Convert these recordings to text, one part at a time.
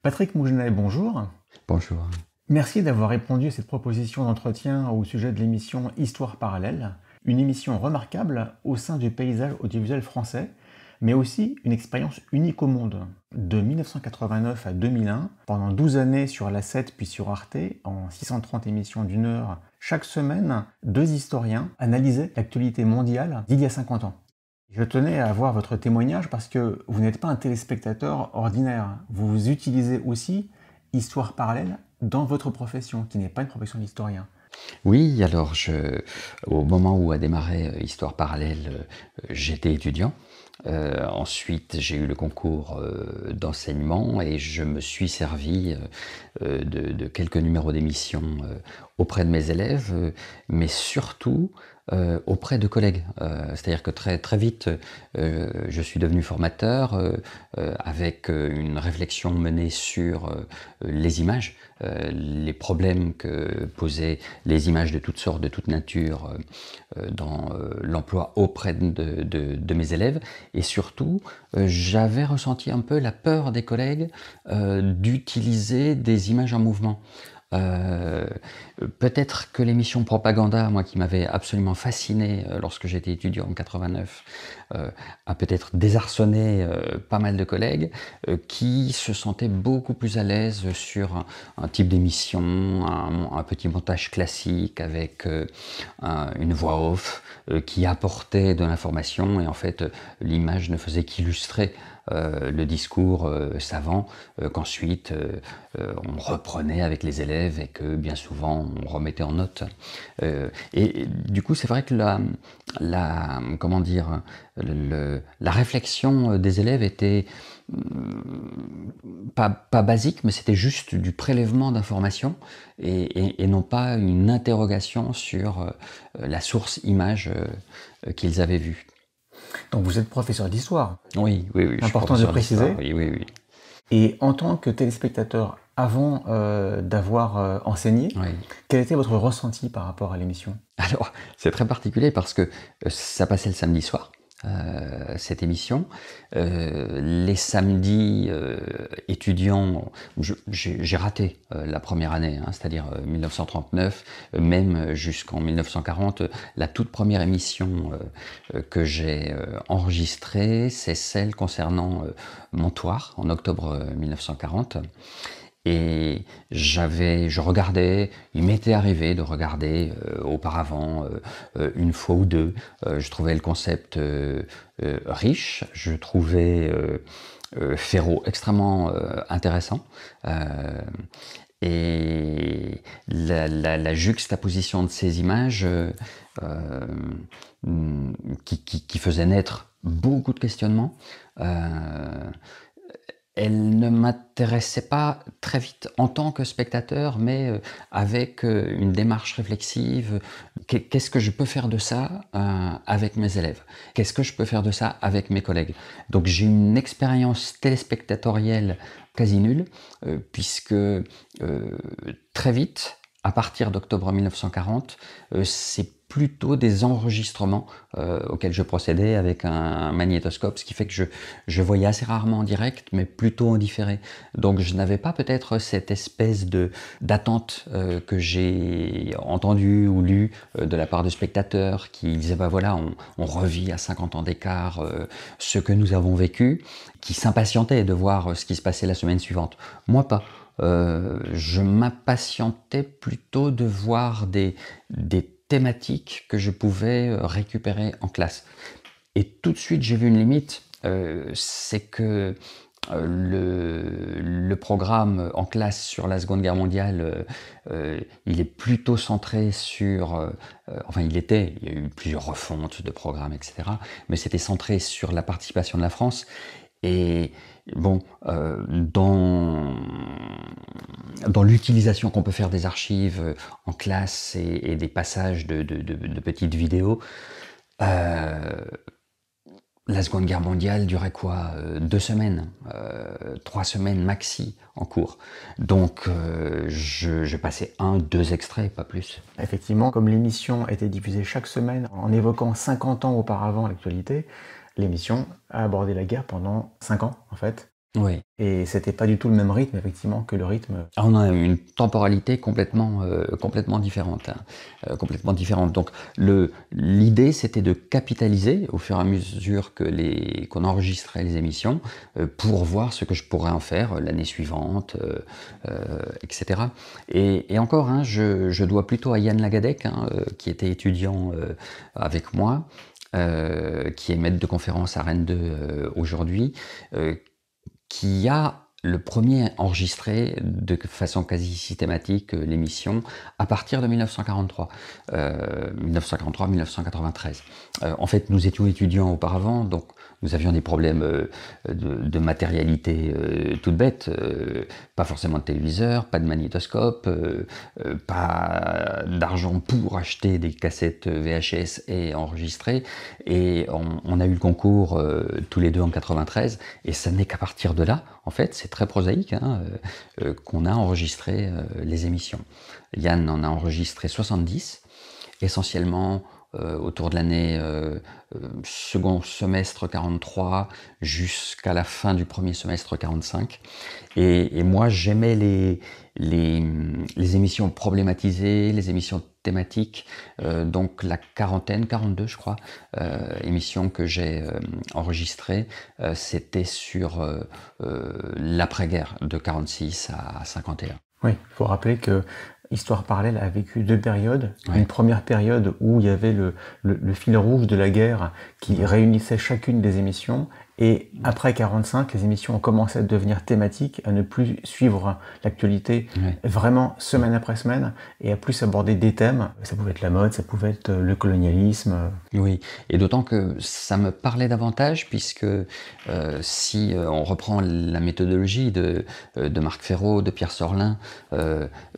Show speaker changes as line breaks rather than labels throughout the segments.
Patrick Mougenet, bonjour.
Bonjour.
Merci d'avoir répondu à cette proposition d'entretien au sujet de l'émission Histoire parallèle, une émission remarquable au sein du paysage audiovisuel français, mais aussi une expérience unique au monde. De 1989 à 2001, pendant 12 années sur la 7 puis sur Arte, en 630 émissions d'une heure, chaque semaine, deux historiens analysaient l'actualité mondiale d'il y a 50 ans. Je tenais à avoir votre témoignage parce que vous n'êtes pas un téléspectateur ordinaire. Vous utilisez aussi Histoire parallèle dans votre profession, qui n'est pas une profession d'historien.
Oui, alors au moment où a démarré Histoire parallèle, j'étais étudiant. Ensuite, j'ai eu le concours d'enseignement et je me suis servi de quelques numéros d'émission auprès de mes élèves, mais surtout auprès de collègues. C'est-à-dire que très vite, je suis devenu formateur avec une réflexion menée sur les images, les problèmes que posaient les images de toutes sortes, de toute nature, dans l'emploi auprès de mes élèves. Et surtout, j'avais ressenti un peu la peur des collègues d'utiliser des images en mouvement. Peut-être que l'émission Propaganda, moi qui m'avait absolument fasciné lorsque j'étais étudiant en 89, a peut-être désarçonné pas mal de collègues qui se sentaient beaucoup plus à l'aise sur un type d'émission, un petit montage classique avec une voix off qui apportait de l'information et en fait l'image ne faisait qu'illustrer le discours savant qu'ensuite on reprenait avec les élèves et que bien souvent on remettait en note. Et du coup c'est vrai que comment dire, la réflexion des élèves était pas basique, mais c'était juste du prélèvement d'informations et non pas une interrogation sur la source image qu'ils avaient vue.
Donc vous êtes professeur d'histoire,
Oui, je suis
important de
professeur d'histoire,
préciser.
oui.
Et en tant que téléspectateur, avant d'avoir enseigné,
Oui.
quel était votre ressenti par rapport à l'émission?
Alors, c'est très particulier parce que ça passait le samedi soir, cette émission. Les samedis étudiants, j'ai raté la première année, hein, c'est-à-dire 1939, même jusqu'en 1940. La toute première émission que j'ai enregistrée, c'est celle concernant Montoire, en octobre 1940. Et je regardais, il m'était arrivé de regarder auparavant une fois ou deux. Je trouvais le concept riche, je trouvais Ferro extrêmement intéressant. Et la juxtaposition de ces images qui faisait naître beaucoup de questionnements, elle ne m'intéressait pas très vite en tant que spectateur, mais avec une démarche réflexive. Qu'est-ce que je peux faire de ça avec mes élèves? Qu'est-ce que je peux faire de ça avec mes collègues? Donc j'ai une expérience téléspectatorielle quasi nulle, puisque très vite, à partir d'octobre 1940, c'est plutôt des enregistrements auxquels je procédais avec un magnétoscope, ce qui fait que je voyais assez rarement en direct, mais plutôt en différé. Donc je n'avais pas peut-être cette espèce d'attente que j'ai entendue ou lue de la part de spectateurs qui disaient bah voilà, on revit à 50 ans d'écart ce que nous avons vécu, qui s'impatientaient de voir ce qui se passait la semaine suivante. Moi pas. Je m'impatientais plutôt de voir des thématiques que je pouvais récupérer en classe. Et tout de suite, j'ai vu une limite, c'est que le programme en classe sur la Seconde Guerre mondiale, il est plutôt centré sur... enfin, il y a eu plusieurs refontes de programmes, etc. Mais c'était centré sur la participation de la France. Et bon, dans l'utilisation qu'on peut faire des archives en classe et des passages de petites vidéos, la Seconde Guerre mondiale durait quoi? 2 semaines, 3 semaines maxi en cours. Donc je passais 1, 2 extraits, pas plus.
Effectivement, comme l'émission était diffusée chaque semaine en évoquant 50 ans auparavant l'actualité, l'émission a abordé la guerre pendant 5 ans en fait.
Oui.
Et c'était pas du tout le même rythme, effectivement, que le rythme.
Ah, on a une temporalité complètement différente, hein, complètement différente. Donc l'idée, c'était de capitaliser au fur et à mesure qu'on enregistrait les émissions, pour voir ce que je pourrais en faire l'année suivante, etc. Et encore, hein, je dois plutôt à Yann Lagadec, hein, qui était étudiant avec moi, qui est maître de conférence à Rennes 2 aujourd'hui, qui a le premier enregistré de façon quasi systématique l'émission à partir de 1943, 1943-1993. En fait, nous étions étudiants auparavant, donc nous avions des problèmes de matérialité toute bête, pas forcément de téléviseur, pas de magnétoscope, pas d'argent pour acheter des cassettes VHS et enregistrer. Et on a eu le concours tous les deux en 93, et ça n'est qu'à partir de là, en fait, c'est très prosaïque, hein, qu'on a enregistré les émissions. Yann en a enregistré 70, essentiellement autour de l'année second semestre 43 jusqu'à la fin du premier semestre 45. Et moi, j'aimais les émissions problématisées, les émissions thématiques, donc la quarantaine, 42 je crois, émissions que j'ai enregistrées, c'était sur l'après-guerre de 46 à 51.
Oui, il faut rappeler que Histoire parallèle a vécu deux périodes.
Ouais.
Une première période où il y avait le fil rouge de la guerre qui réunissait chacune des émissions. Et après 45, les émissions ont commencé à devenir thématiques, à ne plus suivre l'actualité vraiment semaine après semaine, et à plus aborder des thèmes. Ça pouvait être la mode, ça pouvait être le colonialisme.
Oui, et d'autant que ça me parlait davantage, puisque si on reprend la méthodologie de Marc Ferraud, de Pierre Sorlin,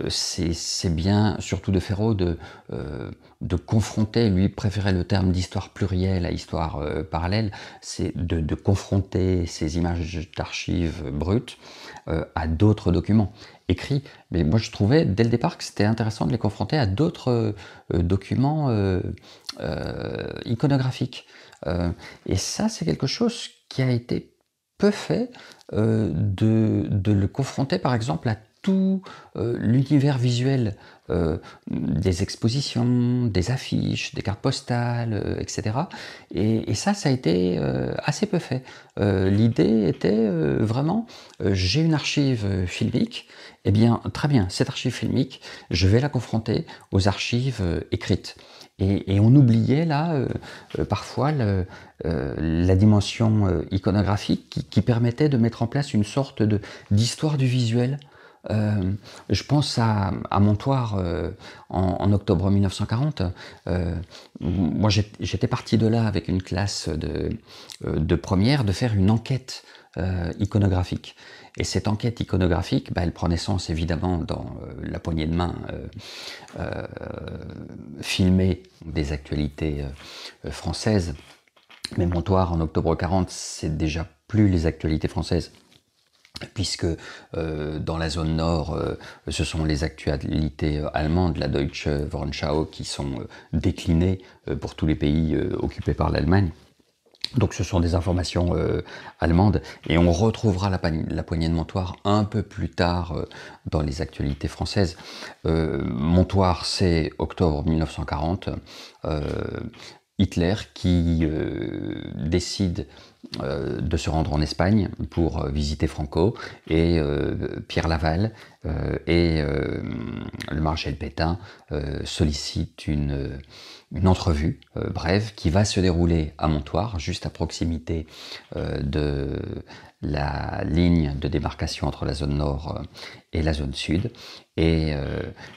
c'est bien, surtout de Ferraud, de confronter, lui préférait le terme d'histoire plurielle à histoire parallèle, c'est de confronter ces images d'archives brutes à d'autres documents écrits. Mais moi je trouvais dès le départ que c'était intéressant de les confronter à d'autres documents iconographiques. Et ça, c'est quelque chose qui a été peu fait, de le confronter par exemple à tout l'univers visuel des expositions, des affiches, des cartes postales, etc. Et ça a été assez peu fait. L'idée était vraiment, j'ai une archive filmique, eh bien très bien, cette archive filmique, je vais la confronter aux archives écrites. Et on oubliait là parfois la dimension iconographique qui permettait de mettre en place une sorte d'histoire du visuel. Je pense à Montoire en octobre 1940. Moi j'étais parti de là avec une classe de première de faire une enquête iconographique. Et cette enquête iconographique, elle prenait sens évidemment dans la poignée de main filmée des actualités françaises. Mais Montoire en octobre 40, c'est déjà plus les actualités françaises, puisque dans la zone nord, ce sont les actualités allemandes, la Deutsche Wochenschau, qui sont déclinées pour tous les pays occupés par l'Allemagne. Donc ce sont des informations allemandes, et on retrouvera la poignée de Montoire un peu plus tard dans les actualités françaises. Montoire, c'est octobre 1940, Hitler qui décide de se rendre en Espagne pour visiter Franco, et Pierre Laval et le maréchal Pétain sollicitent une entrevue brève qui va se dérouler à Montoire, juste à proximité de la ligne de démarcation entre la zone nord et la zone sud, et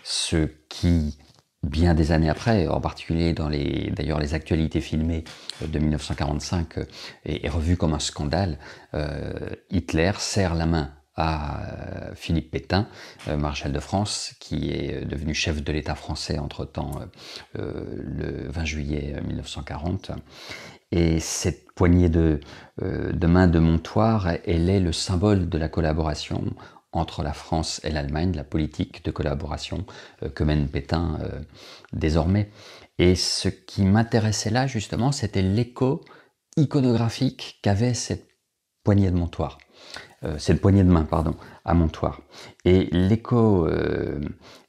ce qui, bien des années après, en particulier dans d'ailleurs les actualités filmées de 1945, est revu comme un scandale. Hitler serre la main à Philippe Pétain, maréchal de France, qui est devenu chef de l'État français entre-temps, le 20 juillet 1940. Et cette poignée de main de Montoire, elle est le symbole de la collaboration entre la France et l'Allemagne, la politique de collaboration que mène Pétain désormais. Et ce qui m'intéressait là, justement, c'était l'écho iconographique qu'avait cette poignée de Montoire. cette poignée de main, pardon, à Montoire. Et l'écho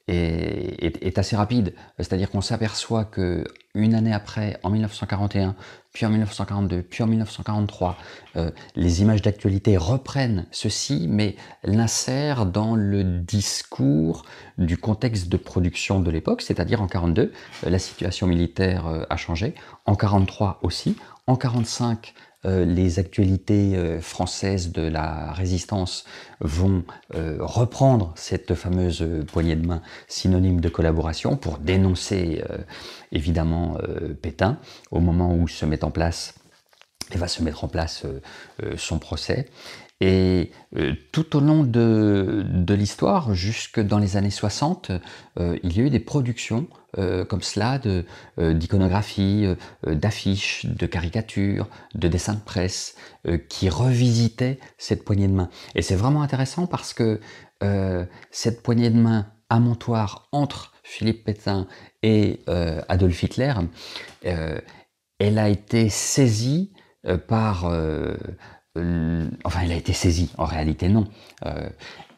est assez rapide, c'est-à-dire qu'on s'aperçoit que une année après, en 1941, puis en 1942, puis en 1943, les images d'actualité reprennent ceci, mais l'insèrent dans le discours du contexte de production de l'époque, c'est-à-dire en 42, la situation militaire a changé, en 43 aussi, en 45, les actualités françaises de la résistance vont reprendre cette fameuse poignée de main synonyme de collaboration pour dénoncer évidemment Pétain au moment où se met en place et va se mettre en place son procès. Et tout au long de l'histoire, jusque dans les années 60, il y a eu des productions comme cela d'iconographie, d'affiches, de caricatures, de dessins de presse qui revisitaient cette poignée de main. Et c'est vraiment intéressant parce que cette poignée de main à Montoire entre Philippe Pétain et Adolf Hitler, elle a été saisie par... enfin, elle a été saisie, en réalité non.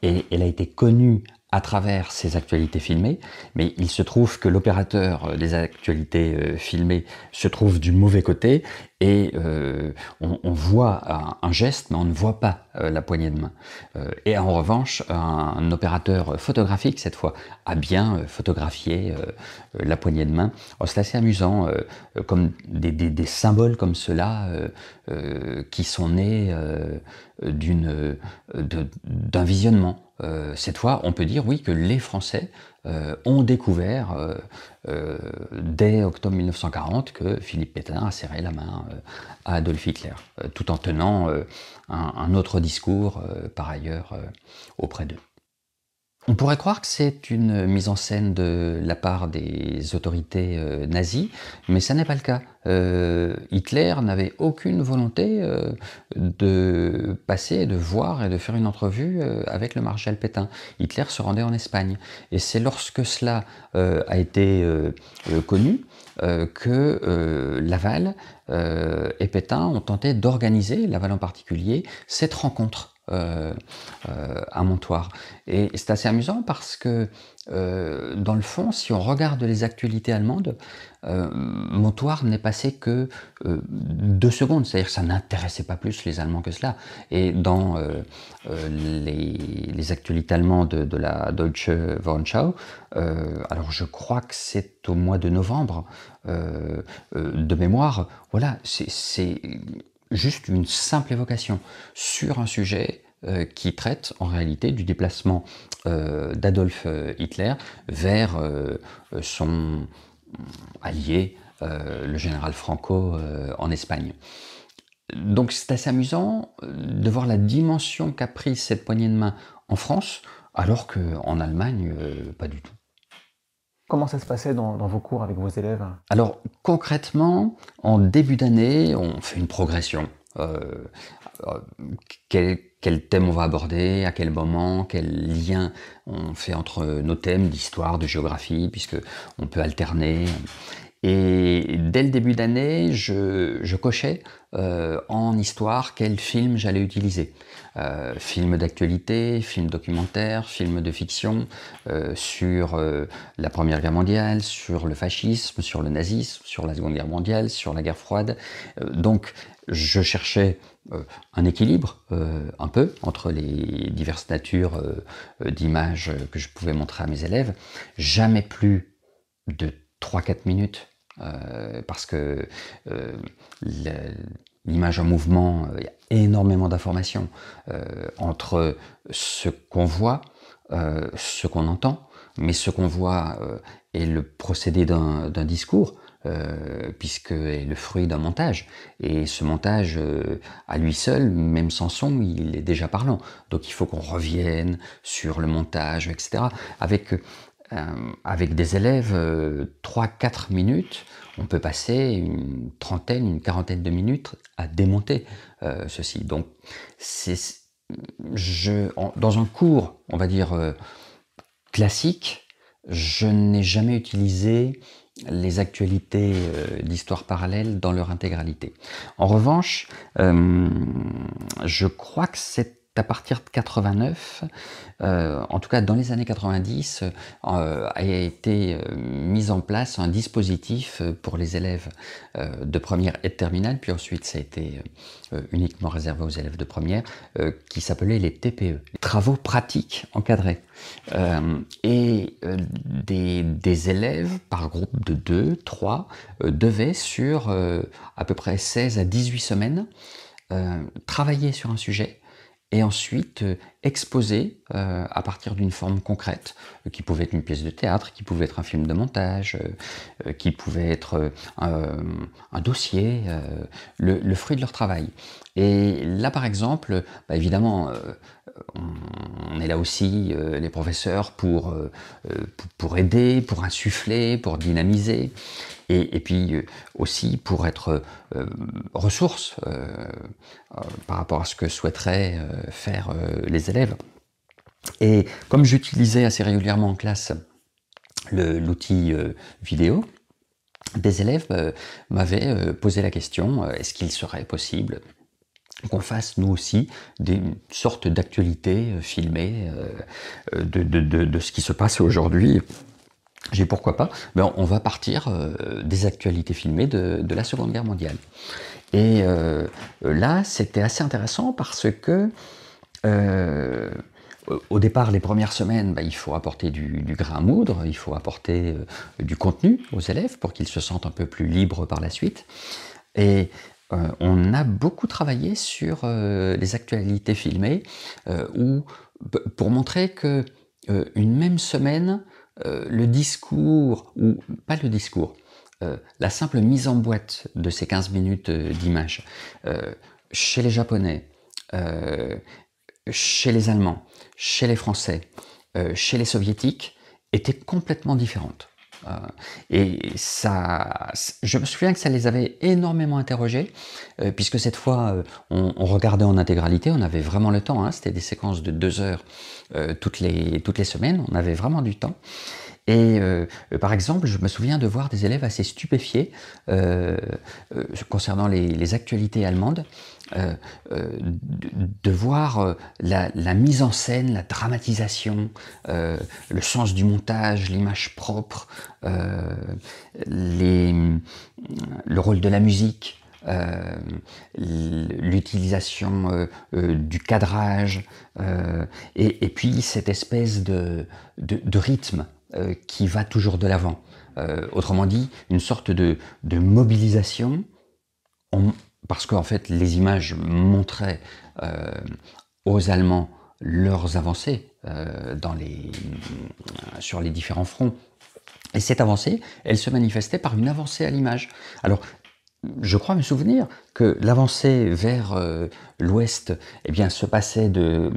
Et elle a été connue à travers ces actualités filmées, mais il se trouve que l'opérateur des actualités filmées se trouve du mauvais côté et on voit un geste, mais on ne voit pas la poignée de main. Et en revanche, un opérateur photographique, cette fois, a bien photographié la poignée de main. C'est assez amusant, comme des symboles comme ceux-là qui sont nés d'un visionnement. Cette fois, on peut dire oui que les Français ont découvert dès octobre 1940 que Philippe Pétain a serré la main à Adolf Hitler, tout en tenant un autre discours par ailleurs auprès d'eux. On pourrait croire que c'est une mise en scène de la part des autorités nazies, mais ça n'est pas le cas. Hitler n'avait aucune volonté de passer, de voir et de faire une entrevue avec le maréchal Pétain. Hitler se rendait en Espagne. Et c'est lorsque cela a été connu que Laval et Pétain ont tenté d'organiser, Laval en particulier, cette rencontre à Montoire. Et c'est assez amusant parce que, dans le fond, si on regarde les actualités allemandes, Montoire n'est passé que 2 secondes, c'est-à-dire que ça n'intéressait pas plus les Allemands que cela. Et dans les actualités allemandes de la Deutsche Wochenschau, alors je crois que c'est au mois de novembre, de mémoire, voilà, c'est juste une simple évocation sur un sujet qui traite en réalité du déplacement d'Adolf Hitler vers son allié, le général Franco, en Espagne. Donc c'est assez amusant de voir la dimension qu'a prise cette poignée de main en France, alors qu'en Allemagne, pas du tout.
Comment ça se passait dans vos cours avec vos élèves?
Alors concrètement, en début d'année, on fait une progression. Quel thème on va aborder, à quel moment, quel lien on fait entre nos thèmes d'histoire, de géographie, puisque on peut alterner. Et dès le début d'année, je cochais en histoire quel film j'allais utiliser. Film d'actualité, film documentaire, film de fiction, sur la Première Guerre mondiale, sur le fascisme, sur le nazisme, sur la Seconde Guerre mondiale, sur la guerre froide. Donc je cherchais un équilibre un peu entre les diverses natures d'images que je pouvais montrer à mes élèves. Jamais plus de 3-4 minutes, parce que l'image en mouvement, il y a énormément d'informations entre ce qu'on voit, ce qu'on entend, mais ce qu'on voit est le procédé d'un discours, puisque est le fruit d'un montage. Et ce montage, à lui seul, même sans son, il est déjà parlant. Donc il faut qu'on revienne sur le montage, etc. Avec des élèves, 3-4 minutes, on peut passer une trentaine, une quarantaine de minutes à démonter ceci. Donc, dans un cours, on va dire, classique, je n'ai jamais utilisé les actualités d'histoire parallèle dans leur intégralité. En revanche, je crois que cette à partir de 89, en tout cas dans les années 90, a été mis en place un dispositif pour les élèves de première et de terminale, puis ensuite ça a été uniquement réservé aux élèves de première, qui s'appelait les TPE, les travaux pratiques encadrés. Des élèves par groupe de 2, 3 devaient sur à peu près 16 à 18 semaines travailler sur un sujet et ensuite exposer à partir d'une forme concrète, qui pouvait être une pièce de théâtre, qui pouvait être un film de montage, qui pouvait être un dossier, le fruit de leur travail. Et là par exemple, évidemment, on est là aussi, les professeurs, pour aider, pour insuffler, pour dynamiser, et puis aussi pour être ressource par rapport à ce que souhaiteraient faire les élèves. Et comme j'utilisais assez régulièrement en classe l'outil vidéo, des élèves m'avaient posé la question, est-ce qu'il serait possible qu'on fasse nous aussi des sortes d'actualités filmées de ce qui se passe aujourd'hui. J'ai dit pourquoi pas, on va partir des actualités filmées de la Seconde Guerre mondiale. Et là, c'était assez intéressant parce que au départ, les premières semaines, il faut apporter du grain à moudre, il faut apporter du contenu aux élèves pour qu'ils se sentent un peu plus libres par la suite. Et on a beaucoup travaillé sur les actualités filmées pour montrer que une même semaine, le discours, ou pas le discours, la simple mise en boîte de ces 15 minutes d'image chez les Japonais, chez les Allemands, chez les Français, chez les Soviétiques, était complètement différente. Et ça, je me souviens que ça les avait énormément interrogés, puisque cette fois, on regardait en intégralité, on avait vraiment le temps, c'était des séquences de 2 heures toutes les semaines, on avait vraiment du temps. Et par exemple, je me souviens de voir des élèves assez stupéfiés concernant les actualités allemandes, de voir la mise en scène, la dramatisation, le sens du montage, l'image propre, le rôle de la musique, l'utilisation du cadrage, et puis cette espèce de rythme qui va toujours de l'avant. Autrement dit, une sorte de mobilisation, parce qu'en fait les images montraient aux Allemands leurs avancées sur les différents fronts. Et cette avancée, elle se manifestait par une avancée à l'image. Alors, je crois me souvenir que l'avancée vers l'ouest se passait de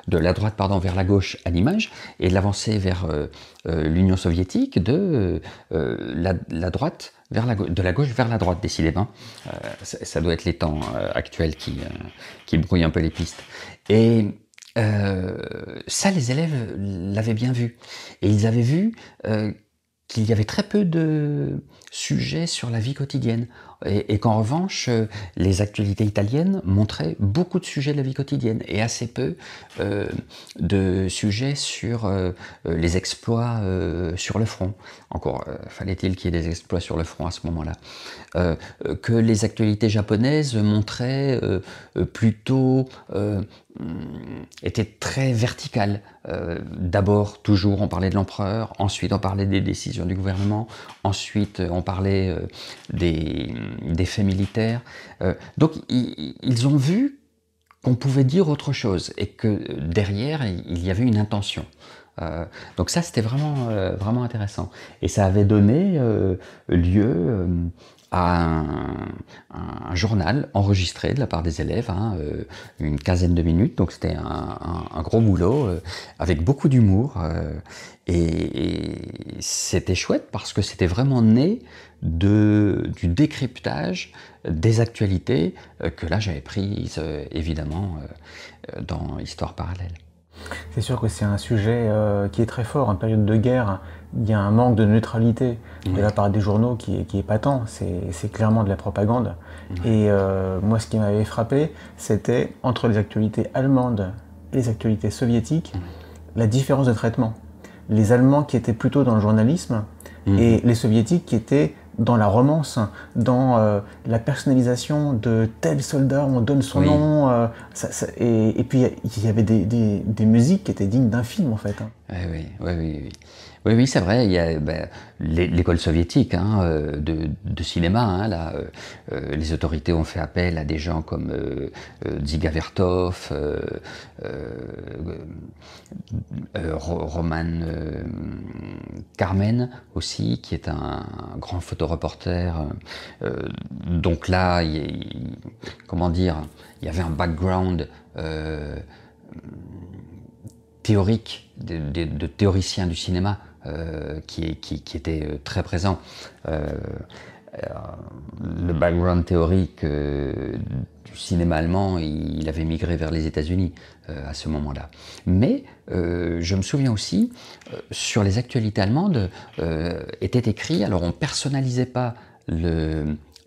la droite vers la gauche à l'image, et l'avancée vers l'Union soviétique de la droite de la gauche vers la droite, décidément. Ça doit être les temps actuels qui brouillent un peu les pistes. Et ça, les élèves l'avaient bien vu. Et ils avaient vu qu'il y avait très peu de sujets sur la vie quotidienne, et qu'en revanche, les actualités italiennes montraient beaucoup de sujets de la vie quotidienne, et assez peu de sujets sur les exploits sur le front. Encore fallait-il qu'il y ait des exploits sur le front à ce moment-là. Que les actualités japonaises montraient plutôt étaient très verticales. D'abord, toujours, on parlait de l'empereur, ensuite on parlait des décisions du gouvernement, ensuite on parlait des faits militaires. Donc ils ont vu qu'on pouvait dire autre chose, et que derrière il y avait une intention. Donc ça, c'était vraiment intéressant. Et ça avait donné lieu à un journal enregistré de la part des élèves, une quinzaine de minutes, donc c'était un gros boulot, avec beaucoup d'humour, et c'était chouette parce que c'était vraiment né du décryptage des actualités que là j'avais prises évidemment dans Histoire parallèle.
C'est sûr que c'est un sujet qui est très fort. En période de guerre, il y a un manque de neutralité de la part des journaux qui est patent. C'est clairement de la propagande. Et moi, ce qui m'avait frappé, c'était entre les actualités allemandes et les actualités soviétiques, la différence de traitement. Les Allemands qui étaient plutôt dans le journalisme et les Soviétiques qui étaient dans la romance, dans la personnalisation de tel soldat, on donne son nom. Et puis il y avait des musiques qui étaient dignes d'un film en fait.
Oui, c'est vrai. Il y a l'école soviétique de cinéma. Les autorités ont fait appel à des gens comme Dziga Vertov, Roman Carmen aussi, qui est un grand photoreporter. Donc là, comment dire, il y avait un background théorique de théoriciens du cinéma qui était très présent. Le background théorique du cinéma allemand, il avait migré vers les États-Unis à ce moment-là. Mais je me souviens aussi, sur les actualités allemandes, était écrit, alors on ne personnalisait pas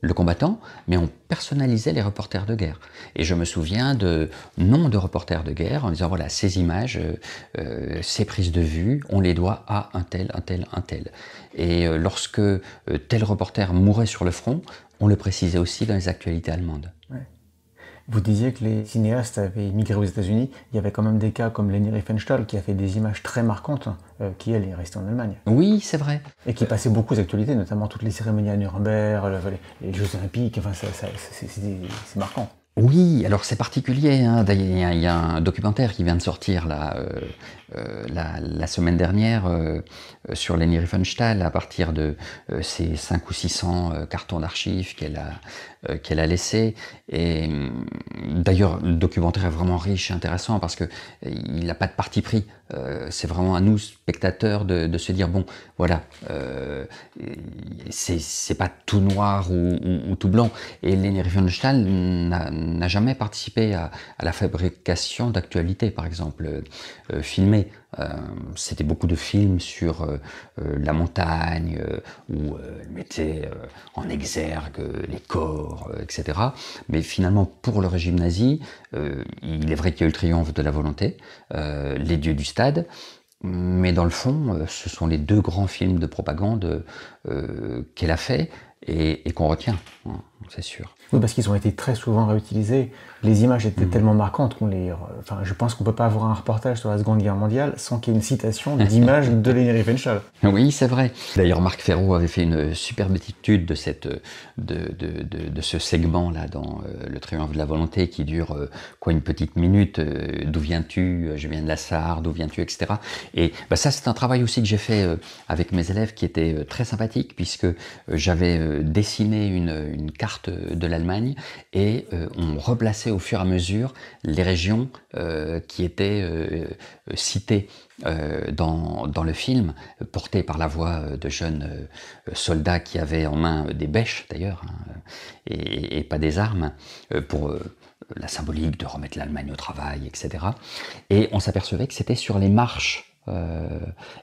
le combattant, mais on personnalisait les reporters de guerre. Et je me souviens de noms de reporters de guerre en disant voilà, ces images, ces prises de vue, on les doit à un tel, un tel, un tel. Et lorsque tel reporter mourait sur le front, on le précisait aussi dans les actualités allemandes.
Ouais. Vous disiez que les cinéastes avaient migré aux États-Unis. Il y avait quand même des cas comme Leni Riefenstahl qui a fait des images très marquantes, qui elle est restée en Allemagne.
Oui, c'est vrai.
Et qui passait beaucoup aux actualités, notamment toutes les cérémonies à Nuremberg, les Jeux Olympiques. Enfin, c'est marquant.
Oui, alors c'est particulier. Il y a un documentaire qui vient de sortir là, la semaine dernière sur Leni Riefenstahl à partir de ces 500 ou 600 cartons d'archives qu'elle a laissés. Et d'ailleurs, le documentaire est vraiment riche et intéressant parce qu'il n'a pas de parti pris. C'est vraiment à nous, spectateurs, de se dire, bon, voilà, c'est pas tout noir ou tout blanc. Et Leni Riefenstahl n'a jamais participé à la fabrication d'actualités, par exemple, filmées. C'était beaucoup de films sur la montagne, où elle mettait en exergue les corps, etc. Mais finalement, pour le régime nazi, il est vrai qu'il y a eu le triomphe de la volonté, les dieux du stade, mais dans le fond, ce sont les deux grands films de propagande qu'elle a fait et qu'on retient, hein, c'est sûr.
Oui, parce qu'ils ont été très souvent réutilisés. Les images étaient tellement marquantes qu'on les... Enfin, je pense qu'on ne peut pas avoir un reportage sur la Seconde Guerre mondiale sans qu'il y ait une citation d'images de Leni Riefenstahl.
Oui, c'est vrai. D'ailleurs, Marc Ferraud avait fait une superbe étude de ce segment-là dans Le Triomphe de la Volonté qui dure une petite minute. D'où viens-tu? Je viens de la Sarre. D'où viens-tu? Etc. Et ça, c'est un travail aussi que j'ai fait avec mes élèves qui était très sympathique puisque j'avais dessiné une carte de l'Allemagne et on replaçait au fur et à mesure les régions qui étaient citées dans le film, porté par la voix de jeunes soldats qui avaient en main des bêches d'ailleurs, et pas des armes, pour la symbolique de remettre l'Allemagne au travail, etc. Et on s'apercevait que c'était sur les marches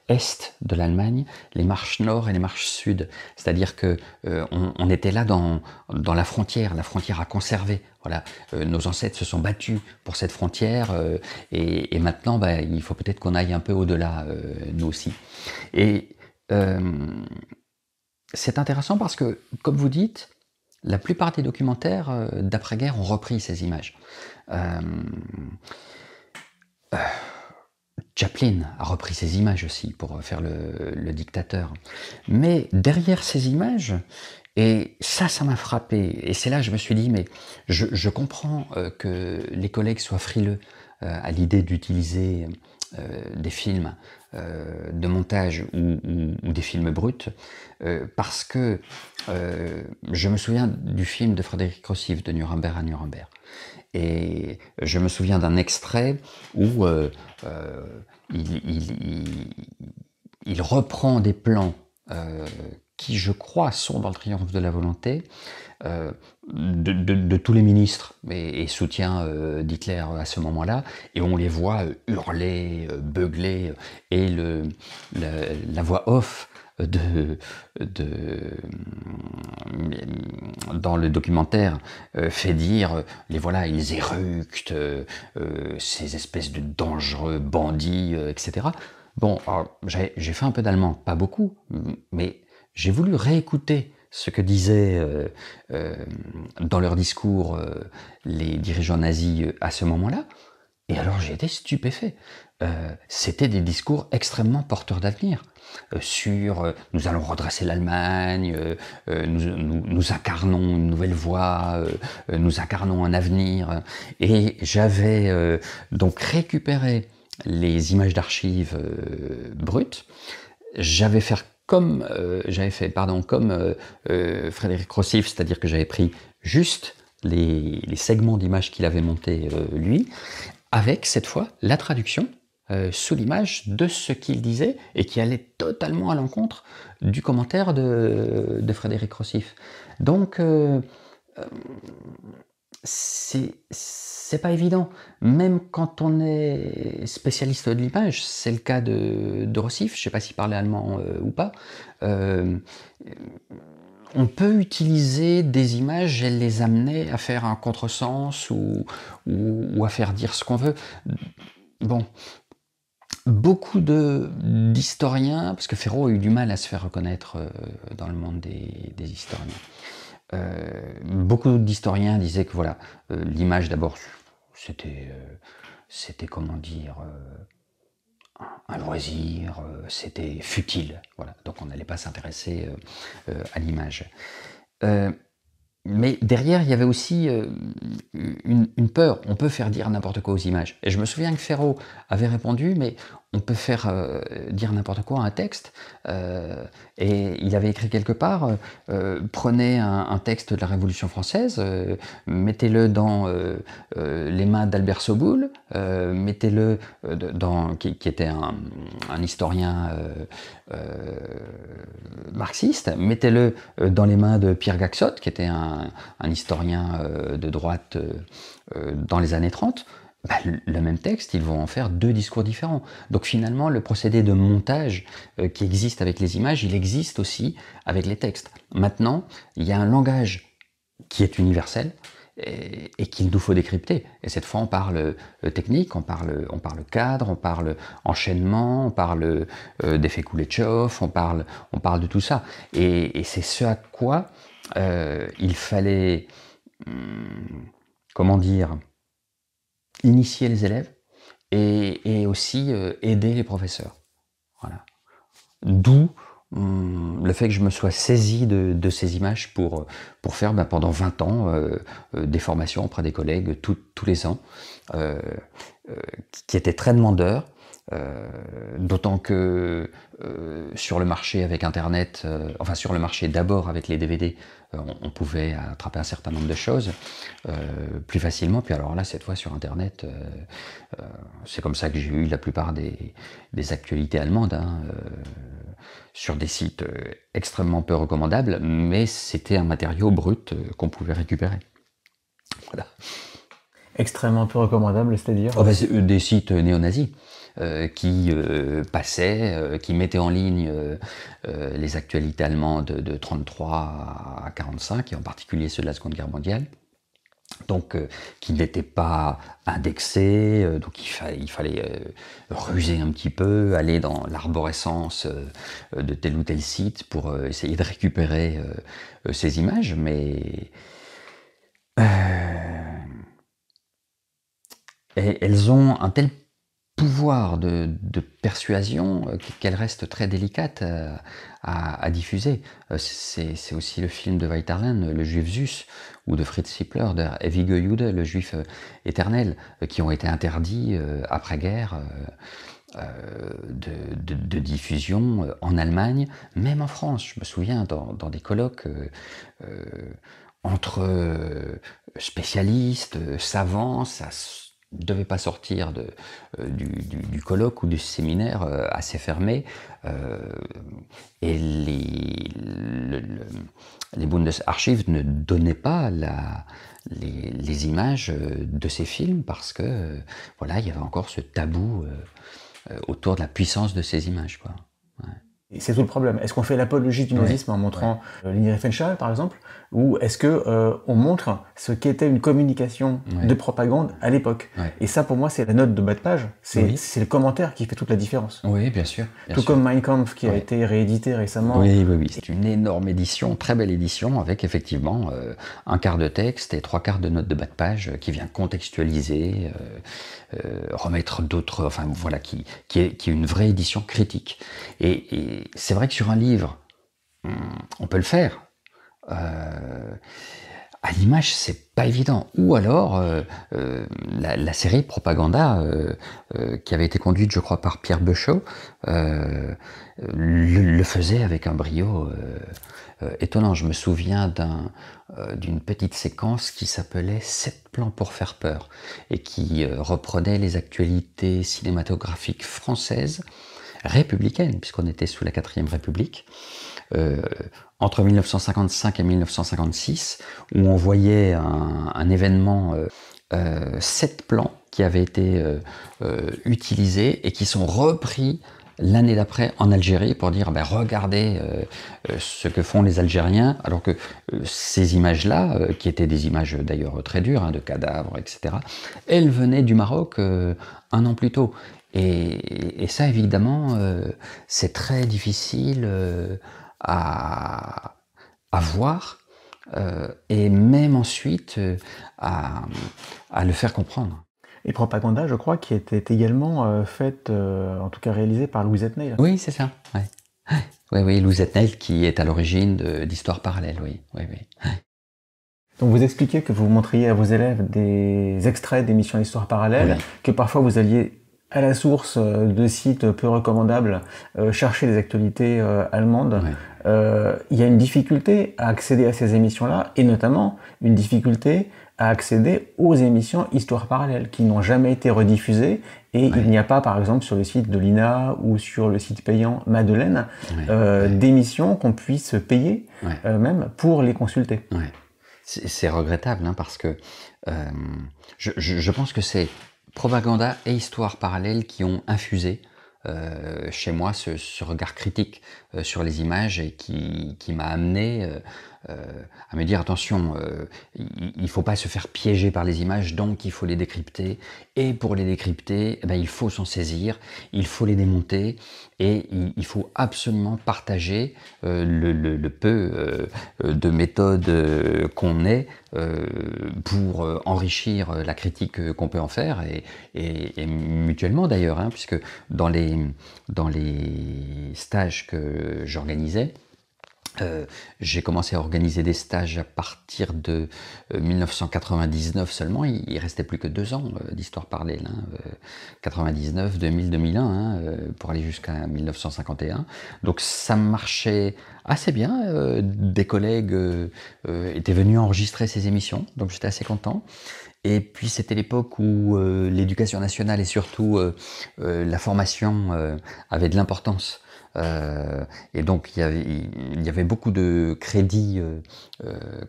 est de l'Allemagne, les marches nord et les marches sud. C'est-à-dire que on était là dans la frontière à conserver. Voilà, nos ancêtres se sont battus pour cette frontière et maintenant, il faut peut-être qu'on aille un peu au-delà, nous aussi. Et c'est intéressant parce que, comme vous dites, la plupart des documentaires d'après-guerre ont repris ces images. Chaplin a repris ces images aussi pour faire le dictateur. Mais derrière ces images, et ça m'a frappé, et c'est là que je me suis dit, mais je comprends que les collègues soient frileux à l'idée d'utiliser des films de montage ou des films bruts, parce que je me souviens du film de Frédéric Rossif, de Nuremberg à Nuremberg. Et je me souviens d'un extrait où il reprend des plans qui, je crois, sont dans le triomphe de la volonté, de tous les ministres et soutiens d'Hitler à ce moment-là, et on les voit hurler, beugler, et la voix off dans le documentaire fait dire les voilà, ils éructent, ces espèces de dangereux bandits, etc. Bon, j'ai fait un peu d'allemand, pas beaucoup, mais j'ai voulu réécouter ce que disaient dans leur discours les dirigeants nazis à ce moment-là, et alors j'ai été stupéfait. C'était des discours extrêmement porteurs d'avenir sur nous allons redresser l'Allemagne, nous incarnons une nouvelle voie, nous incarnons un avenir. Et j'avais donc récupéré les images d'archives brutes. J'avais fait comme Frédéric Rossif, c'est-à-dire que j'avais pris juste les segments d'images qu'il avait montés lui, avec cette fois la traduction sous l'image de ce qu'il disait et qui allait totalement à l'encontre du commentaire de Frédéric Rossif. Donc c'est pas évident, même quand on est spécialiste de l'image, c'est le cas de Rossif, je sais pas s'il parlait allemand ou pas, on peut utiliser des images et les amener à faire un contresens ou à faire dire ce qu'on veut. Bon, beaucoup d'historiens, parce que Ferro a eu du mal à se faire reconnaître dans le monde des historiens, beaucoup d'historiens disaient que voilà, l'image d'abord, c'était comment dire, un loisir, c'était futile, voilà, donc on n'allait pas s'intéresser à l'image. Mais derrière, il y avait aussi une peur. On peut faire dire n'importe quoi aux images. Et je me souviens que Ferro avait répondu, mais on peut faire dire n'importe quoi à un texte. Et il avait écrit quelque part, prenez un texte de la Révolution française, mettez-le dans les mains d'Albert Soboul, mettez-le qui était un historien marxiste, mettez-le dans les mains de Pierre Gaxotte, qui était un historien de droite dans les années 30, bah, le même texte, ils vont en faire deux discours différents. Donc finalement, le procédé de montage qui existe avec les images, il existe aussi avec les textes. Maintenant, il y a un langage qui est universel et qu'il nous faut décrypter. Et cette fois, on parle technique, on parle cadre, on parle enchaînement, on parle d'effet Kuleshov, on parle de tout ça. Et c'est ce à quoi il fallait, comment dire, initier les élèves et aussi aider les professeurs. Voilà. D'où le fait que je me sois saisi de ces images pour faire pendant 20 ans des formations auprès des collègues tous les ans, qui étaient très demandeurs. D'autant que sur le marché avec Internet, enfin sur le marché d'abord avec les DVD, on pouvait attraper un certain nombre de choses plus facilement. Puis alors là, cette fois sur Internet, c'est comme ça que j'ai eu la plupart des actualités allemandes, hein, sur des sites extrêmement peu recommandables, mais c'était un matériau brut qu'on pouvait récupérer. Voilà.
Extrêmement peu recommandable, c'est-à-dire
des sites néo-nazis. Qui passaient, qui mettaient en ligne les actualités allemandes de 33 à 45, et en particulier ceux de la Seconde Guerre mondiale. Donc, qui n'étaient pas indexés, donc il fallait ruser un petit peu, aller dans l'arborescence de tel ou tel site pour essayer de récupérer ces images, mais elles ont un tel pouvoir de persuasion qu'elle reste très délicate à diffuser. C'est aussi le film de Weiterlen, Le Juif Zeus, ou de Fritz Hippler, de Ewige Jude, le Juif éternel, qui ont été interdits après-guerre de diffusion en Allemagne, même en France. Je me souviens dans des colloques entre spécialistes, savants, ça devait pas sortir du colloque ou du séminaire assez fermé. Et les Bundesarchiv ne donnaient pas les images de ces films parce que voilà, il y avait encore ce tabou autour de la puissance de ces images, quoi. Ouais.
Et c'est tout le problème. Est-ce qu'on fait l'apologie du nazisme en montrant Leni Riefenstahl, par exemple, ou est-ce que on montre ce qu'était une communication de propagande à l'époque? Et ça, pour moi, c'est la note de bas de page. C'est le commentaire qui fait toute la différence.
Oui, bien sûr.
Tout comme Mein Kampf, qui a été réédité récemment.
Oui. C'est une énorme édition, très belle édition, avec effectivement un quart de texte et trois quarts de note de bas de page qui vient contextualiser, remettre d'autres, enfin voilà, qui est une vraie édition critique. Et c'est vrai que sur un livre, on peut le faire. À l'image, c'est pas évident. Ou alors, la série Propaganda, qui avait été conduite, je crois, par Pierre Beuchot, le faisait avec un brio étonnant. Je me souviens d'une petite séquence qui s'appelait 7 plans pour faire peur et qui reprenait les actualités cinématographiques françaises, républicaines, puisqu'on était sous la 4e République, entre 1955 et 1956, où on voyait un événement, 7 plans qui avaient été utilisés et qui sont repris l'année d'après en Algérie pour dire regardez ce que font les Algériens, alors que ces images-là, qui étaient des images d'ailleurs très dures, de cadavres, etc., elles venaient du Maroc un an plus tôt. Et ça, évidemment, c'est très difficile à voir, et même ensuite à le faire comprendre.
Et Propaganda, je crois, qui était également faite, en tout cas réalisée par Louise Etneil.
Oui, c'est ça. Oui, Louise Etneil qui est à l'origine d'Histoire parallèle, oui.
Donc vous expliquez que vous montriez à vos élèves des extraits d'émissions d'Histoire parallèle, que parfois vous alliez à la source de sites peu recommandables chercher des actualités allemandes. Il y a une difficulté à accéder à ces émissions-là, et notamment une difficulté à accéder aux émissions Histoire parallèle, qui n'ont jamais été rediffusées, et il n'y a pas, par exemple, sur le site de l'INA ou sur le site payant Madeleine, d'émissions qu'on puisse payer, même pour les consulter.
C'est regrettable, parce que je pense que c'est Propaganda et Histoire parallèle qui ont infusé chez moi ce regard critique sur les images et qui m'a amené à me dire attention, il ne faut pas se faire piéger par les images, donc il faut les décrypter, et pour les décrypter, il faut s'en saisir, il faut les démonter, et il faut absolument partager le peu de méthodes qu'on ait pour enrichir la critique qu'on peut en faire, et mutuellement d'ailleurs, puisque dans les stages que j'organisais, j'ai commencé à organiser des stages à partir de 1999 seulement. Il restait plus que 2 ans d'histoire parallèle, 99, 2000, 2001, pour aller jusqu'à 1951. Donc ça marchait assez bien. Des collègues étaient venus enregistrer ces émissions, donc j'étais assez content. Et puis c'était l'époque où l'éducation nationale et surtout la formation avaient de l'importance. Et donc il y avait beaucoup de crédits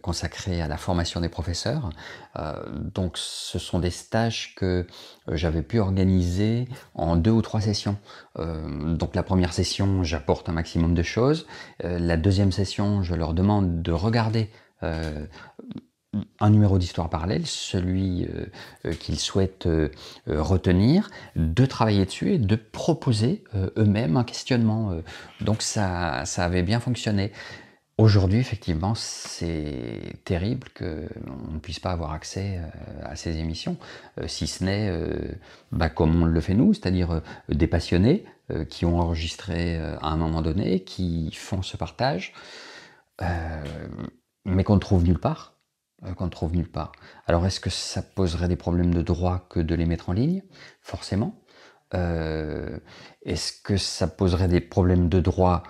consacrés à la formation des professeurs. Donc ce sont des stages que j'avais pu organiser en 2 ou 3 sessions. Donc la première session, j'apporte un maximum de choses. La deuxième session, je leur demande de regarder un numéro d'Histoire parallèle, celui qu'ils souhaitent retenir, de travailler dessus et de proposer eux-mêmes un questionnement. Donc ça avait bien fonctionné. Aujourd'hui, effectivement, c'est terrible qu'on ne puisse pas avoir accès à ces émissions, si ce n'est comme on le fait nous, c'est-à-dire des passionnés qui ont enregistré à un moment donné, qui font ce partage, mais qu'on ne trouve nulle part. Alors est-ce que ça poserait des problèmes de droit que de les mettre en ligne? Forcément. Est-ce que ça poserait des problèmes de droit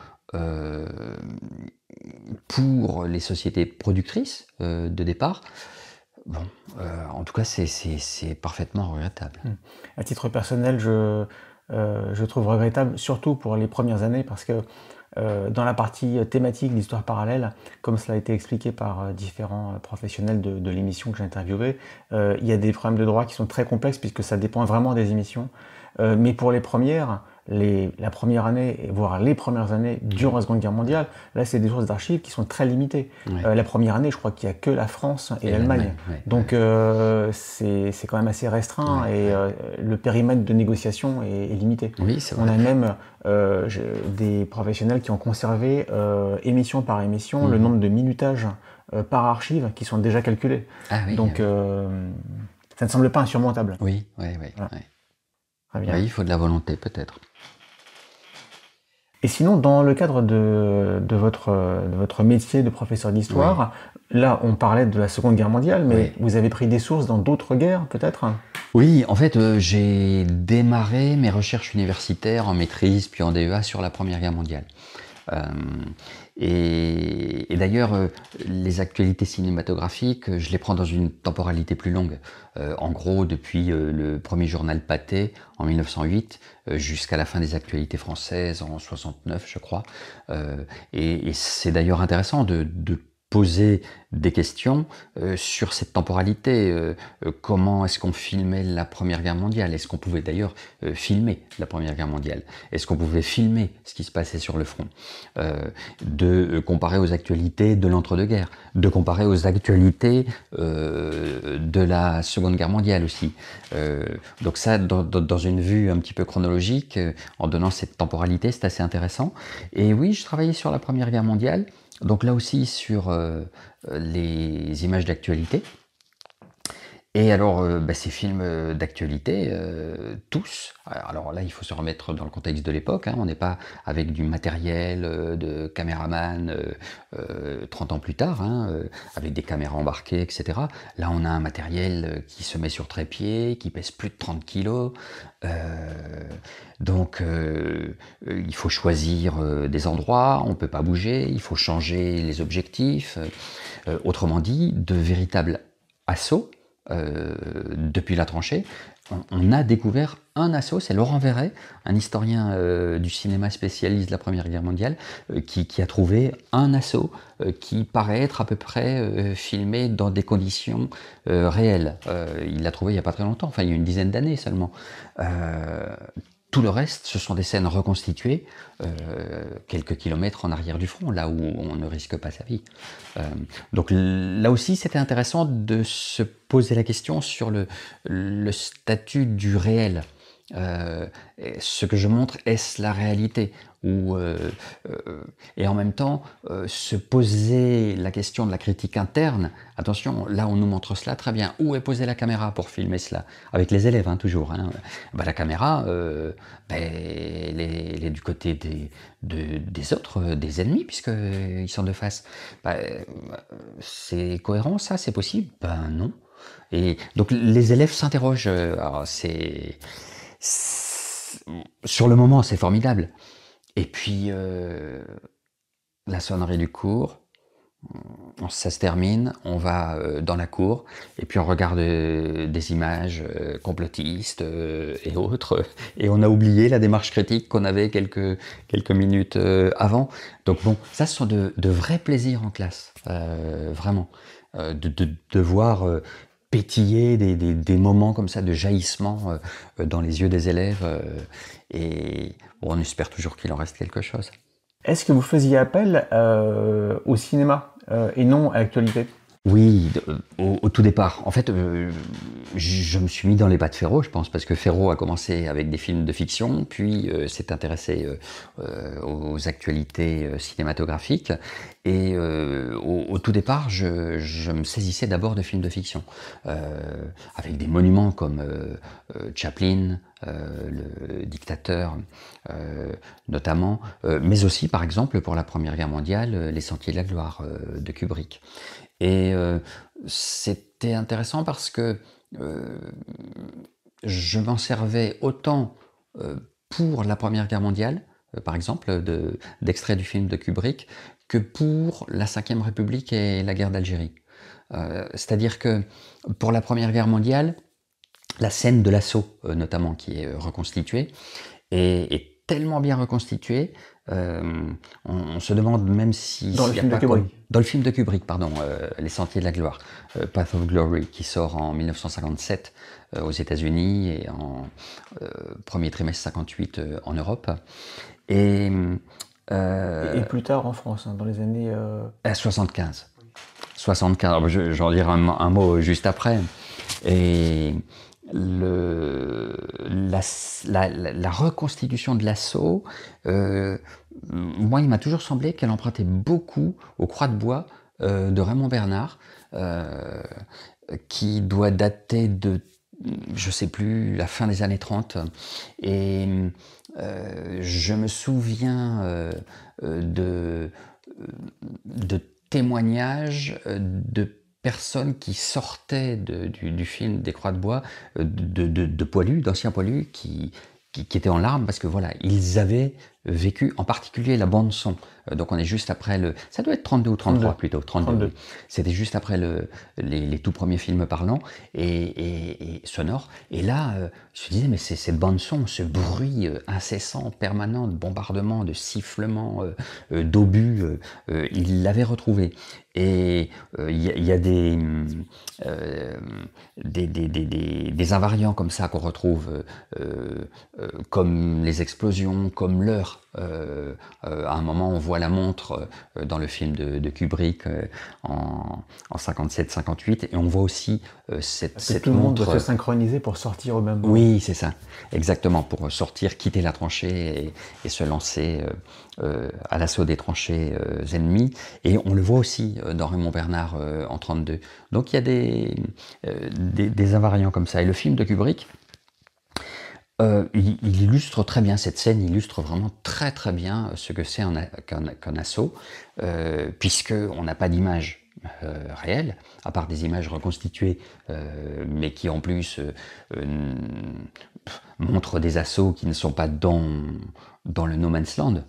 pour les sociétés productrices de départ? Bon, en tout cas, c'est parfaitement regrettable.
À titre personnel, je trouve regrettable, surtout pour les premières années, parce que dans la partie thématique d'histoire parallèle, comme cela a été expliqué par différents professionnels de l'émission que j'ai interviewé, il y a des problèmes de droit qui sont très complexes puisque ça dépend vraiment des émissions. Mais pour les premières, la première année, voire les premières années durant la Seconde Guerre mondiale, là c'est des sources d'archives qui sont très limitées.
Ouais.
La première année, je crois qu'il n'y a que la France et
Et
l'Allemagne.
ouais,
Donc c'est quand même assez restreint
ouais,
et
ouais.
le périmètre de négociation est limité.
Oui, c'est
On
vrai.
a même des professionnels qui ont conservé émission par émission le
Mhm.
nombre de minutages par archive qui sont déjà calculés.
Ah oui,
Donc ça ne semble pas insurmontable.
oui, oui, oui,
Voilà.
oui.
Très
Oui,
bien.
il faut de la volonté peut-être.
Et sinon, dans le cadre de votre métier de professeur
Oui,
d'histoire, là on parlait de la Seconde Guerre mondiale, mais
oui.
vous avez pris des sources dans d'autres guerres peut-être?
Oui, en fait, j'ai démarré mes recherches universitaires en maîtrise puis en DEA sur la Première Guerre mondiale. Euh, et d'ailleurs, les actualités cinématographiques, je les prends dans une temporalité plus longue. En gros, depuis le premier journal Pathé en 1908 jusqu'à la fin des actualités françaises en 69, je crois. Et c'est d'ailleurs intéressant de poser des questions sur cette temporalité. Comment est-ce qu'on filmait la Première Guerre mondiale? Est-ce qu'on pouvait d'ailleurs filmer la Première Guerre mondiale? Est-ce qu'on pouvait filmer ce qui se passait sur le front? De comparer aux actualités de l'entre-deux-guerres, de comparer aux actualités de la Seconde Guerre mondiale aussi. Donc ça, dans une vue un petit peu chronologique, en donnant cette temporalité, c'est assez intéressant. Et oui, je travaillais sur la Première Guerre mondiale, donc là aussi sur les images d'actualité. Et alors, ces films d'actualité, tous, alors là, il faut se remettre dans le contexte de l'époque, hein, on n'est pas avec du matériel de caméraman 30 ans plus tard, hein, avec des caméras embarquées, etc. Là, on a un matériel qui se met sur trépied, qui pèse plus de 30 kilos, donc il faut choisir des endroits, on ne peut pas bouger, il faut changer les objectifs, autrement dit, de véritables assauts. Depuis la tranchée, on a découvert un assaut, c'est Laurent Verret, un historien du cinéma spécialiste de la Première Guerre mondiale, qui a trouvé un assaut qui paraît être à peu près filmé dans des conditions réelles. Il l'a trouvé il n'y a pas très longtemps, enfin il y a une dizaine d'années seulement. Tout le reste, ce sont des scènes reconstituées quelques kilomètres en arrière du front, là où on ne risque pas sa vie. Donc là aussi, c'était intéressant de se poser la question sur le statut du réel. Ce que je montre, est-ce la réalité et en même temps, se poser la question de la critique interne. Attention, là on nous montre cela, très bien. Où est posée la caméra pour filmer cela? Avec les élèves, hein, toujours. Hein. La caméra, elle est du côté des autres, des ennemis, puisqu'ils sont de face. C'est cohérent ça? C'est possible? Ben non. Et donc les élèves s'interrogent. Sur le moment, c'est formidable. Et puis, la sonnerie du cours, ça se termine, on va dans la cour, et puis on regarde des images complotistes et autres, et on a oublié la démarche critique qu'on avait quelques minutes avant. Donc bon, ça, ce sont de vrais plaisirs en classe, vraiment. De voir pétiller des moments comme ça de jaillissement dans les yeux des élèves, et bon, on espère toujours qu'il en reste quelque chose.
Est-ce que vous faisiez appel au cinéma et non à l'actualité?
Oui, au tout départ. En fait, je me suis mis dans les pas de Ferro, je pense, parce que Ferro a commencé avec des films de fiction, puis s'est intéressé aux actualités cinématographiques. Et au tout départ, je me saisissais d'abord de films de fiction, avec des monuments comme Chaplin, le dictateur, notamment, mais aussi, par exemple, pour la Première Guerre mondiale, Les Sentiers de la Gloire de Kubrick. Et c'était intéressant parce que je m'en servais autant pour la Première Guerre mondiale, par exemple, d'extraits du film de Kubrick, que pour la Ve République et la guerre d'Algérie. C'est-à-dire que pour la Première Guerre mondiale, la scène de l'assaut, notamment, qui est reconstituée, est tellement bien reconstituée, on se demande même si...
Dans le film de Kubrick.
Dans le film de Kubrick, pardon, Les Sentiers de la Gloire, Path of Glory, qui sort en 1957 aux États-Unis et en premier trimestre 58 en Europe. Et
plus tard en France, hein, dans les années...
75. 75, j'en dirai un mot juste après. Et la reconstitution de l'assaut, moi, il m'a toujours semblé qu'elle empruntait beaucoup aux Croix de bois de Raymond Bernard, qui doit dater de, je sais plus, la fin des années 30. Et je me souviens de témoignages de personnes qui sortaient du film des Croix de bois, de poilus, d'anciens poilus, qui étaient en larmes parce que voilà, ils avaient vécu, en particulier la bande son. Donc on est juste après ça doit être 32 ou 33 plutôt, 32. C'était juste après les tout premiers films parlants et sonores. Et là, je me disais, mais c'est cette bande son, ce bruit incessant, permanent, de bombardement, de sifflement, d'obus, il l'avait retrouvé. Et il y a des invariants comme ça qu'on retrouve, comme les explosions, comme l'heure. À un moment, on voit la montre dans le film de Kubrick en 57-58, et on voit aussi cette
tout le monde
montre.
doit se synchroniser pour sortir au même moment.
Oui, c'est ça, exactement, pour sortir, quitter la tranchée et se lancer à l'assaut des tranchées ennemies. Et on le voit aussi dans Raymond Bernard en 32. Donc il y a des invariants comme ça. Et le film de Kubrick, il illustre très bien cette scène, il illustre vraiment très très bien ce que c'est qu'un assaut, puisqu'on n'a pas d'image réelle, à part des images reconstituées, mais qui en plus montrent des assauts qui ne sont pas dans le no man's land,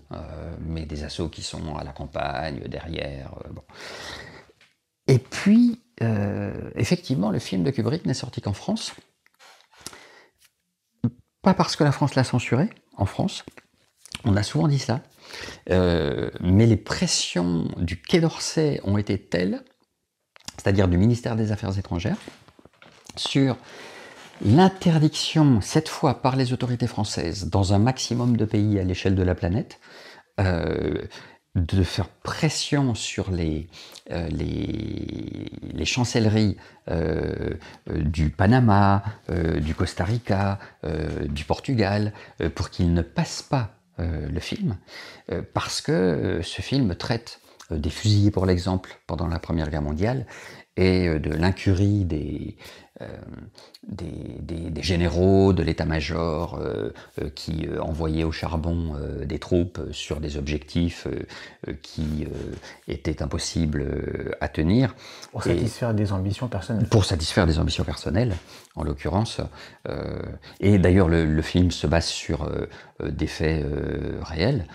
mais des assauts qui sont à la campagne, derrière. Bon. Et puis, effectivement, le film de Kubrick n'est sorti qu'en France. Pas parce que la France l'a censuré, en France, on a souvent dit ça, mais les pressions du Quai d'Orsay ont été telles, c'est-à-dire du ministère des Affaires étrangères, sur l'interdiction, cette fois par les autorités françaises, dans un maximum de pays à l'échelle de la planète, de faire pression sur les chancelleries du Panama, du Costa Rica, du Portugal, pour qu'ils ne passent pas le film, parce que ce film traite des fusillés, pour l'exemple, pendant la Première Guerre mondiale, et de l'incurie des généraux de l'état-major qui envoyaient au charbon des troupes sur des objectifs qui étaient impossibles à tenir.
Pour satisfaire des ambitions personnelles.
Pour satisfaire des ambitions personnelles, en l'occurrence. Et d'ailleurs, le film se base sur des faits réels.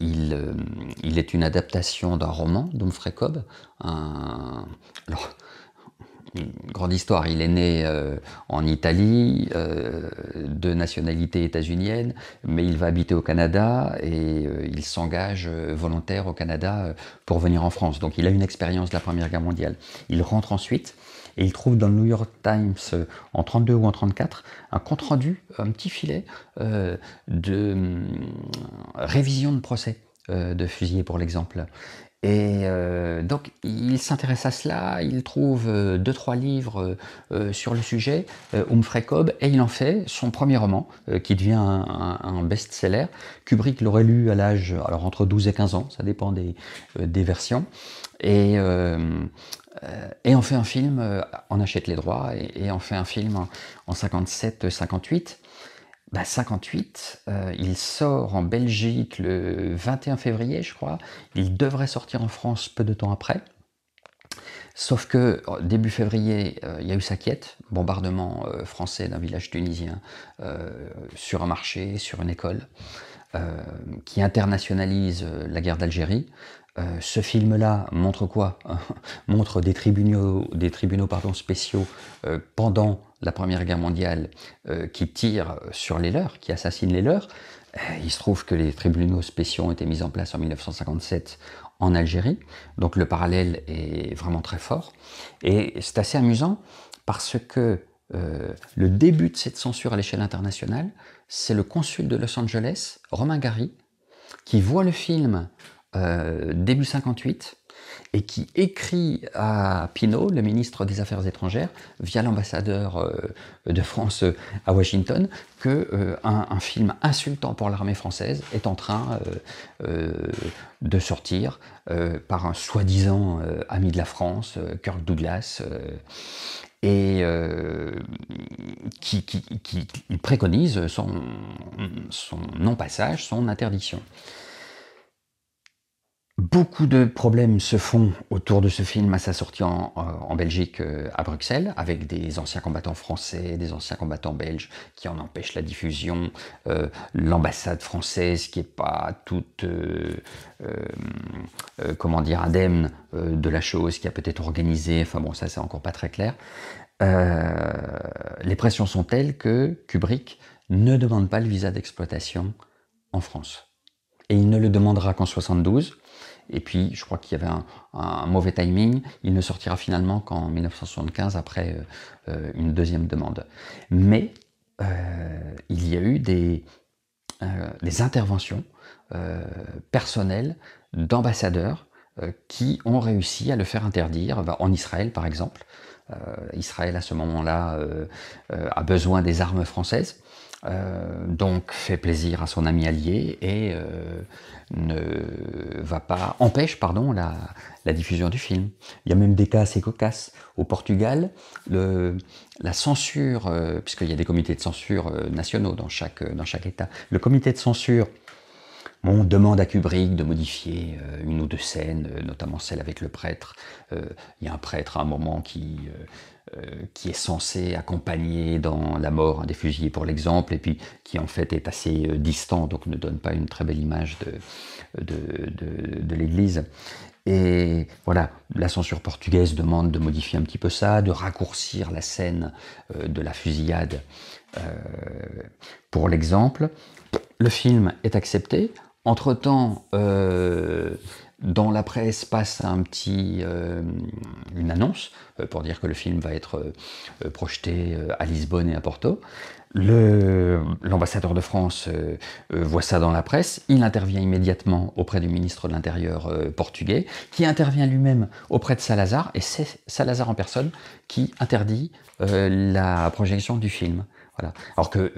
Il est une adaptation d'un roman d'Humphrey Cobb. Alors, une grande histoire, il est né en Italie, de nationalité états-unienne, mais il va habiter au Canada et il s'engage volontaire au Canada pour venir en France. Donc il a une expérience de la Première Guerre mondiale. Il rentre ensuite et il trouve dans le New York Times en 32 ou en 34 un compte-rendu, un petit filet de révision de procès de fusillés, pour l'exemple. Et donc il s'intéresse à cela, il trouve 2-3 livres sur le sujet, Humphrey Cobb, et il en fait son premier roman, qui devient un best-seller. Kubrick l'aurait lu à l'âge, alors entre 12 et 15 ans, ça dépend des versions, et en fait un film, on achète les droits, et on fait un film en 57-58. 58, il sort en Belgique le 21 février, je crois. Il devrait sortir en France peu de temps après. Sauf que début février, il y a eu Sakiet, bombardement français d'un village tunisien sur un marché, sur une école, qui internationalise la guerre d'Algérie. Ce film-là montre quoi? Montre des tribunaux pardon, spéciaux pendant la Première Guerre mondiale qui tirent sur les leurs, qui assassinent les leurs. Il se trouve que les tribunaux spéciaux ont été mis en place en 1957 en Algérie, donc le parallèle est vraiment très fort. Et c'est assez amusant parce que le début de cette censure à l'échelle internationale, c'est le consul de Los Angeles, Romain Gary, qui voit le film début 58 et qui écrit à Pinault, le ministre des Affaires étrangères, via l'ambassadeur de France à Washington, qu'un film insultant pour l'armée française est en train de sortir par un soi-disant ami de la France, Kirk Douglas, et qui préconise son non-passage, son interdiction. Beaucoup de problèmes se font autour de ce film à sa sortie en Belgique, à Bruxelles, avec des anciens combattants français, des anciens combattants belges qui en empêchent la diffusion, l'ambassade française qui n'est pas toute, comment dire, indemne de la chose, qui a peut-être organisé, enfin bon, ça c'est encore pas très clair. Les pressions sont telles que Kubrick ne demande pas le visa d'exploitation en France. Et il ne le demandera qu'en 72. Et puis, je crois qu'il y avait un mauvais timing. Il ne sortira finalement qu'en 1975, après une deuxième demande. Mais il y a eu des interventions personnelles d'ambassadeurs qui ont réussi à le faire interdire, en Israël par exemple. Israël, à ce moment-là, a besoin des armes françaises. Donc fait plaisir à son ami allié et empêche la diffusion du film. Il y a même des cas assez cocasses. Au Portugal, la censure, puisqu'il y a des comités de censure nationaux dans chaque État, le comité de censure demande à Kubrick de modifier une ou deux scènes, notamment celle avec le prêtre. Il y a un prêtre à un moment qui est censé accompagner dans la mort des fusillés pour l'exemple, et puis qui en fait est assez distant, donc ne donne pas une très belle image de l'Église. Et voilà, la censure portugaise demande de modifier un petit peu ça, de raccourcir la scène de la fusillade pour l'exemple. Le film est accepté. Entre-temps, dans la presse passe une annonce pour dire que le film va être projeté à Lisbonne et à Porto. L'ambassadeur de France voit ça dans la presse, il intervient immédiatement auprès du ministre de l'Intérieur portugais, qui intervient lui-même auprès de Salazar, et c'est Salazar en personne qui interdit la projection du film. Voilà. Alors que,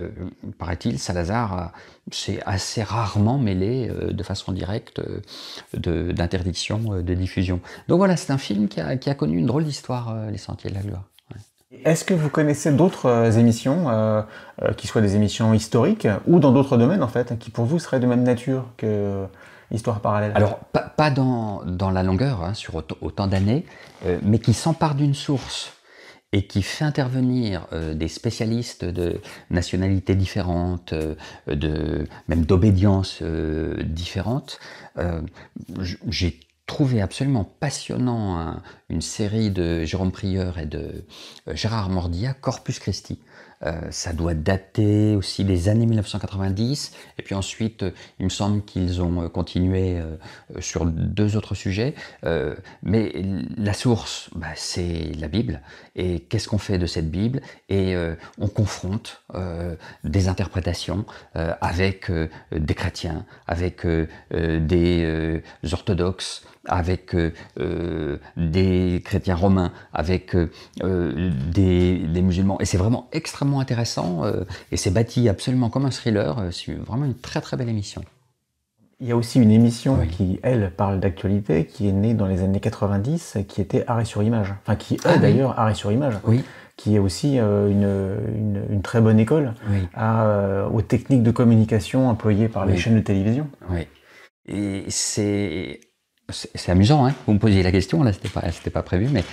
paraît-il, Salazar s'est assez rarement mêlé de façon directe d'interdiction de diffusion. Donc voilà, c'est un film qui a connu une drôle d'histoire, Les Sentiers de la Gloire. Ouais.
Est-ce que vous connaissez d'autres émissions, qui soient des émissions historiques, ou dans d'autres domaines en fait, qui pour vous seraient de même nature que Histoire parallèle?
Alors, pas dans la longueur, hein, sur autant d'années, mais qui s'emparent d'une source et qui fait intervenir des spécialistes de nationalités différentes, même d'obédiences différentes. J'ai trouvé absolument passionnant une série de Jérôme Prieur et de Gérard Mordia, Corpus Christi. Ça doit dater aussi des années 1990, et puis ensuite, il me semble qu'ils ont continué sur deux autres sujets, mais la source, c'est la Bible, et qu'est-ce qu'on fait de cette Bible? Et on confronte des interprétations avec des chrétiens, avec des orthodoxes, avec des chrétiens romains, avec des musulmans, et c'est vraiment extrêmement intéressant, et c'est bâti absolument comme un thriller. C'est vraiment une très très belle émission.
Il y a aussi une émission
Oui.
qui, elle, parle d'actualité, qui est née dans les années 90, qui était Arrêt sur Image. Enfin, qui est
Ah oui.
d'ailleurs Arrêt sur Image.
Oui.
Qui est aussi une très bonne école
Oui.
aux techniques de communication employées par les
Oui.
chaînes de télévision.
Oui. Et c'est amusant, hein. Vous me posiez la question, là, c'était pas prévu, mais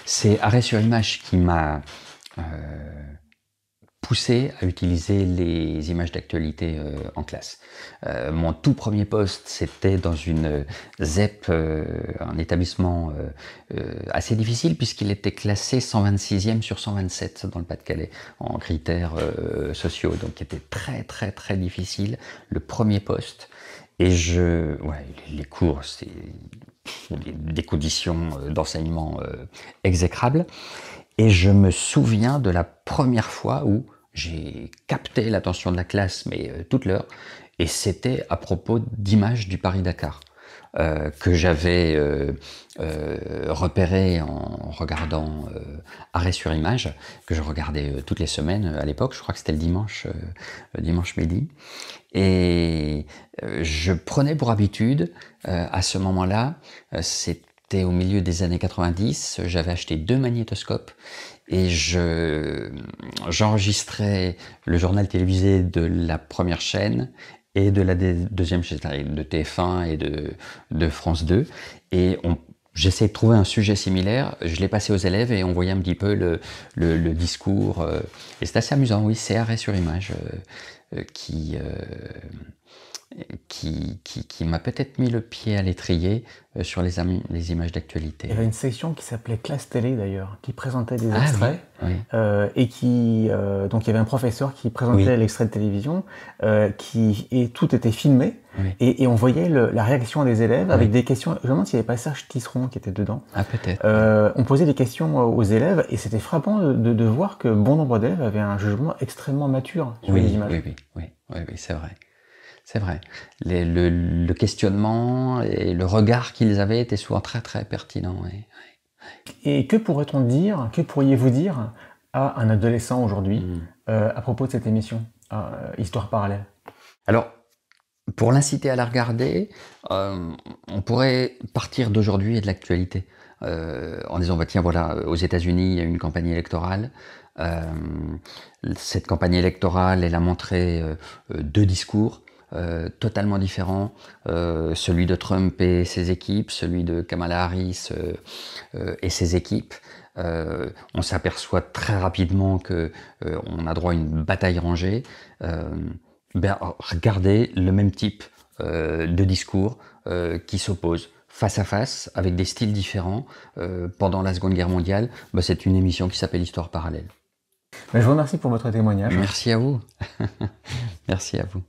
c'est Arrêt sur Image qui m'a poussé à utiliser les images d'actualité en classe. Mon tout premier poste, c'était dans une ZEP, un établissement assez difficile puisqu'il était classé 126e sur 127 dans le Pas-de-Calais en critères sociaux, donc qui était très très très difficile, le premier poste. Et les cours, c'est des conditions d'enseignement exécrables. Et je me souviens de la première fois où j'ai capté l'attention de la classe, mais toute l'heure, et c'était à propos d'images du Paris-Dakar, que j'avais repéré en regardant Arrêt sur image, que je regardais toutes les semaines à l'époque, je crois que c'était le dimanche midi. Et je prenais pour habitude, à ce moment-là, c'était au milieu des années 90, j'avais acheté 2 magnétoscopes et j'enregistrais le journal télévisé de la première chaîne et de la deuxième chaîne, de TF1 et de France 2. Et j'essayais de trouver un sujet similaire, je l'ai passé aux élèves et on voyait un petit peu le discours. Et c'est assez amusant, oui, c'est Arrêt sur image qui m'a peut-être mis le pied à l'étrier sur les images d'actualité.
Il y avait une section qui s'appelait Classe Télé d'ailleurs, qui présentait des extraits,
oui.
Donc il y avait un professeur qui présentait l'extrait de télévision, et tout était filmé, et on voyait la réaction des élèves avec des questions. Je me demande s'il n'y avait pas Serge Tisseron qui était dedans.
Ah, peut-être.
On posait des questions aux élèves, et c'était frappant de voir que bon nombre d'élèves avaient un jugement extrêmement mature sur les images.
Oui, c'est vrai. C'est vrai. Le questionnement et le regard qu'ils avaient étaient souvent très très pertinents. Oui.
Et que pourriez-vous dire à un adolescent aujourd'hui à propos de cette émission, Histoire parallèle?
Alors, pour l'inciter à la regarder, on pourrait partir d'aujourd'hui et de l'actualité, en disant, tiens, voilà, aux États-Unis, il y a une campagne électorale. Cette campagne électorale, elle a montré 2 discours totalement différents, celui de Trump et ses équipes, celui de Kamala Harris et ses équipes. On s'aperçoit très rapidement que on a droit à une bataille rangée. Regardez le même type de discours qui s'opposent face à face, avec des styles différents, pendant la Seconde Guerre mondiale. C'est une émission qui s'appelle Histoire parallèle.
Je vous remercie pour votre témoignage.
Merci à vous. Merci à vous.